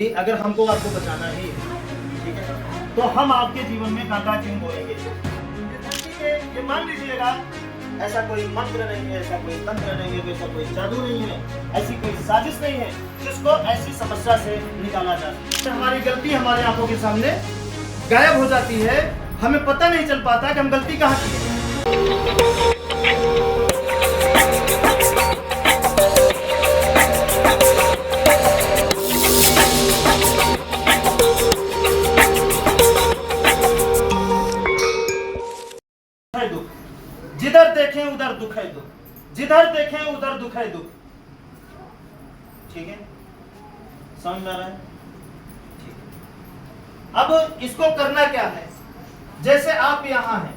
अगर हमको आपको बचाना ही है, ठीक है, तो हम आपके जीवन में कांटा क्यों बोएंगे? ये मान लीजिएगा, ऐसा कोई मंत्र नहीं है, ऐसा कोई तंत्र नहीं है, ऐसा कोई जादू नहीं है, ऐसी कोई साजिश नहीं है जिसको ऐसी समस्या से निकाला जा सके। हमारी गलती हमारे आंखों के सामने गायब हो जाती है, हमें पता नहीं चल पाता कि हम गलती कहाँ की है। जिधर देखें उधर दुख है दुख, जिधर देखें उधर दुख है दुख। ठीक है, समझ में आ रहा है? ठीक है, अब इसको करना क्या है? जैसे आप यहां हैं,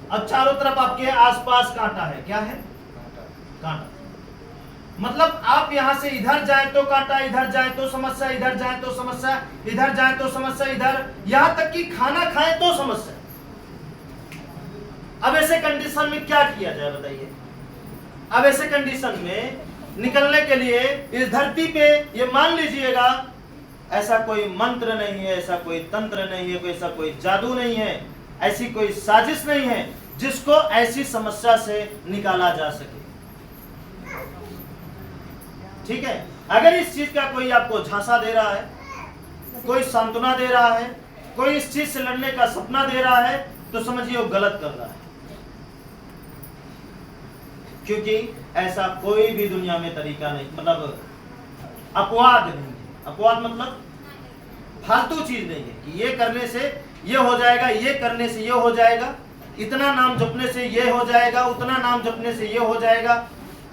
अब चारों तरफ आपके आसपास कांटा है। क्या है? कांटा। मतलब आप यहां से इधर जाए तो कांटा, इधर जाए तो समस्या, इधर जाए तो समस्या, इधर जाए तो समस्या, इधर, यहां तक कि खाना खाए तो समस्या। अब ऐसे कंडीशन में क्या किया जाए बताइए? अब ऐसे कंडीशन में निकलने के लिए इस धरती पे ये मान लीजिएगा, ऐसा कोई मंत्र नहीं है, ऐसा कोई तंत्र नहीं है, ऐसा कोई जादू नहीं है, ऐसी कोई साजिश नहीं है जिसको ऐसी समस्या से निकाला जा सके। ठीक है, अगर इस चीज का कोई आपको झांसा दे रहा है, कोई सांत्वना दे रहा है, कोई इस चीज से लड़ने का सपना दे रहा है, तो समझिए वो गलत कर रहा है। क्योंकि ऐसा कोई भी दुनिया में तरीका नहीं, मतलब अपवाद नहीं है। अपवाद मतलब फालतू चीज नहीं है कि ये करने से ये हो जाएगा, ये करने से ये हो जाएगा, इतना नाम जपने से ये हो जाएगा, उतना नाम जपने से ये हो जाएगा।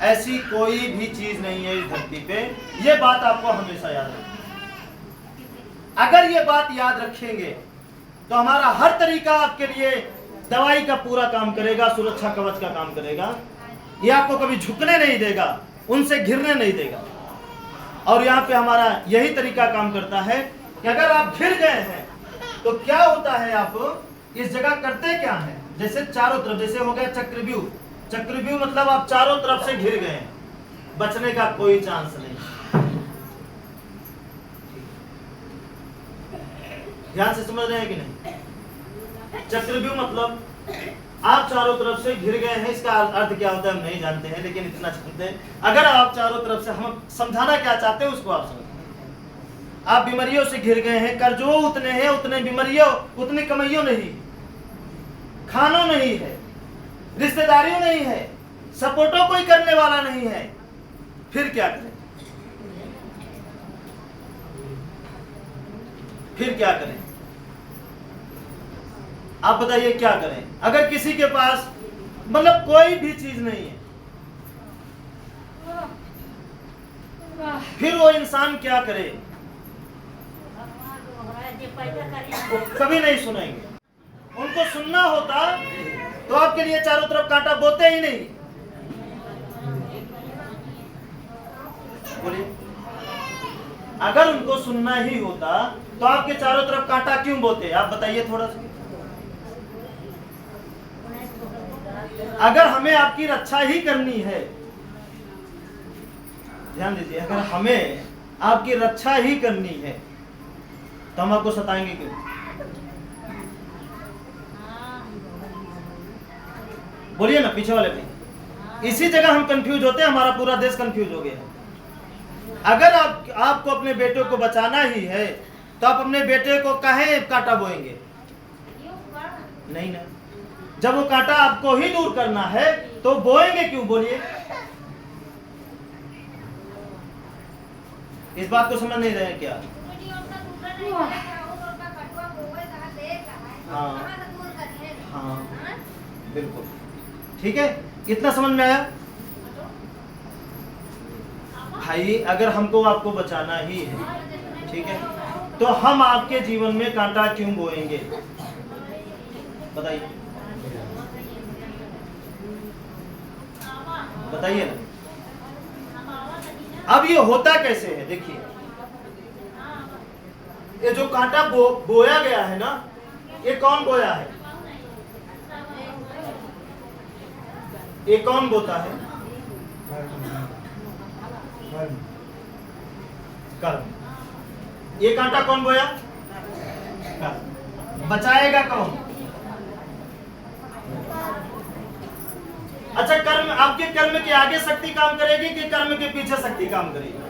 ऐसी कोई भी चीज नहीं है इस धरती पे। ये बात आपको हमेशा याद रखनी। अगर ये बात याद रखेंगे तो हमारा हर तरीका आपके लिए दवाई का पूरा काम करेगा, सुरक्षा कवच का काम करेगा। ये आपको कभी झुकने नहीं देगा, उनसे घिरने नहीं देगा। और यहाँ पे हमारा यही तरीका काम करता है कि अगर आप घिर गए हैं तो क्या होता है, आप इस जगह करते क्या है? जैसे चारों तरफ, जैसे हो गया चक्रव्यूह। चक्रव्यूह मतलब आप चारों तरफ से घिर गए हैं, बचने का कोई चांस नहीं। ध्यान से समझ रहे हैं कि नहीं? चक्रव्यूह मतलब आप चारों तरफ से घिर गए हैं। इसका अर्थ क्या होता है हम नहीं जानते हैं, लेकिन इतना जानते हैं, अगर आप चारों तरफ से, हम समझाना क्या चाहते हैं उसको आप समझ। आप बीमारियों से घिर गए हैं, कर्जों उतने हैं, उतने बीमारियों, उतने कमाइयों नहीं, खानों नहीं है, रिश्तेदारियों नहीं है, सपोर्टों कोई करने वाला नहीं है, फिर क्या करें? फिर क्या करें? आप बताइए क्या करें? अगर किसी के पास मतलब कोई भी चीज नहीं है, फिर वो इंसान क्या करे? कभी नहीं सुनेंगे। उनको सुनना होता तो आपके लिए चारों तरफ कांटा बोते ही नहीं। बोलिए, अगर उनको सुनना ही होता तो आपके चारों तरफ कांटा क्यों बोते? आप बताइए थोड़ा सा। अगर हमें आपकी रक्षा ही करनी है, ध्यान दीजिए, अगर हमें आपकी रक्षा ही करनी है तो हम आपको सताएंगे क्यों? बोलिए ना, पीछे वाले पे। इसी जगह हम कंफ्यूज होते हैं, हमारा पूरा देश कंफ्यूज हो गया। अगर आपको अपने बेटे को बचाना ही है तो आप अपने बेटे को काहे कांटा बोएंगे? नहीं ना। जब वो कांटा आपको ही दूर करना है तो बोएंगे क्यों? बोलिए। इस बात को समझ नहीं रहे हैं क्या? हाँ हाँ, बिल्कुल ठीक है। इतना समझ में आया भाई? अगर हमको आपको बचाना ही है, ठीक है, तो हम आपके जीवन में कांटा क्यों बोएंगे? बताइए, बताइए ना। अब ये होता कैसे है? देखिए, ये जो कांटा बोया गया है ना, ये कौन बोया है? ये कौन बोता है? कर्म। ये कांटा कौन बोया? बचाएगा कौन? अच्छा, कर्म, आपके कर्म के आगे शक्ति काम करेगी कि कर्म के पीछे शक्ति काम करेगी?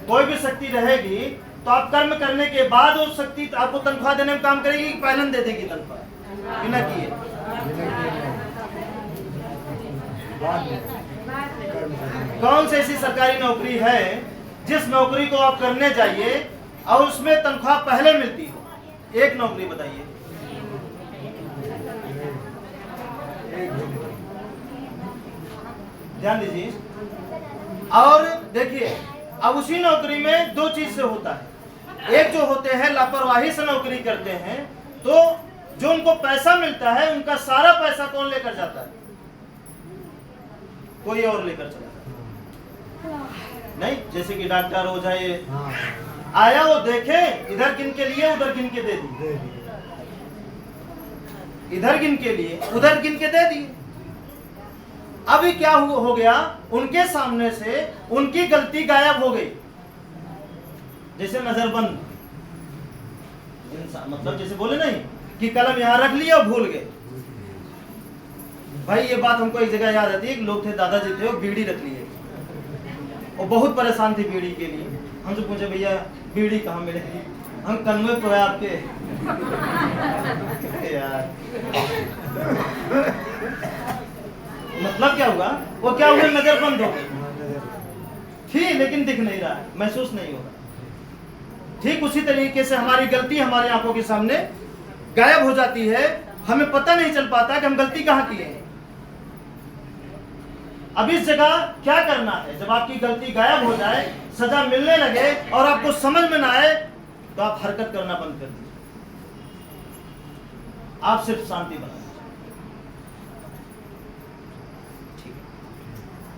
कोई भी शक्ति रहेगी तो आप कर्म करने के बाद वो शक्ति आपको तनख्वाह देने में काम करेगी कि पहले दे देगी तनख्वाह बिना किए? कौन सी ऐसी सरकारी नौकरी है जिस नौकरी को आप करने जाइए और उसमें तनख्वाह पहले मिलती हो? एक नौकरी बताइए। ध्यान दीजिए। और देखिए, अब उसी नौकरी में दो चीज से होता है। एक जो होते हैं लापरवाही से नौकरी करते हैं, तो जो उनको पैसा मिलता है उनका सारा पैसा कौन लेकर जाता है? कोई और लेकर चला नहीं। जैसे कि डॉक्टर हो जाए, आया वो देखे, इधर गिन के लिए उधर गिन के दे दी, इधर गिन के लिए उधर गिन के दे दी। अभी क्या हो गया? उनके सामने से उनकी गलती गायब हो गई। जैसे नजरबंद, मतलब जैसे बोले नहीं कि कलम यहां रख लिया और भूल गए। भाई ये बात हमको एक जगह याद आती है। लोग थे, दादाजी थे, वो बीड़ी रख लिए और बहुत परेशान थे बीड़ी के लिए। हमसे पूछे, भैया बीड़ी कहाँ मिलेगी? हम कन्वे तो है आपके। यार मतलब क्या हुआ? वो क्या हुआ? नजर बंद हो गई थी लेकिन दिख नहीं रहा है, महसूस नहीं हो रहा। ठीक उसी तरीके से हमारी गलती हमारी आंखों के सामने गायब हो जाती है, हमें पता नहीं चल पाता कि हम गलती कहाँ की है। अब इस जगह क्या करना है? जब आपकी गलती गायब हो जाए, सजा मिलने लगे और आपको समझ में ना आए, तो आप हरकत करना बंद कर दीजिए। आप सिर्फ शांति बनाइए।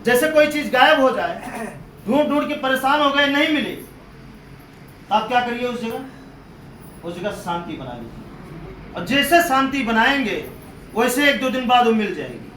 जैसे कोई चीज गायब हो जाए, ढूंढ ढूंढ के परेशान हो गए, नहीं मिली, आप क्या करिए? उस जगह शांति बना लीजिए। और जैसे शांति बनाएंगे वैसे एक दो दिन बाद वो मिल जाएगी।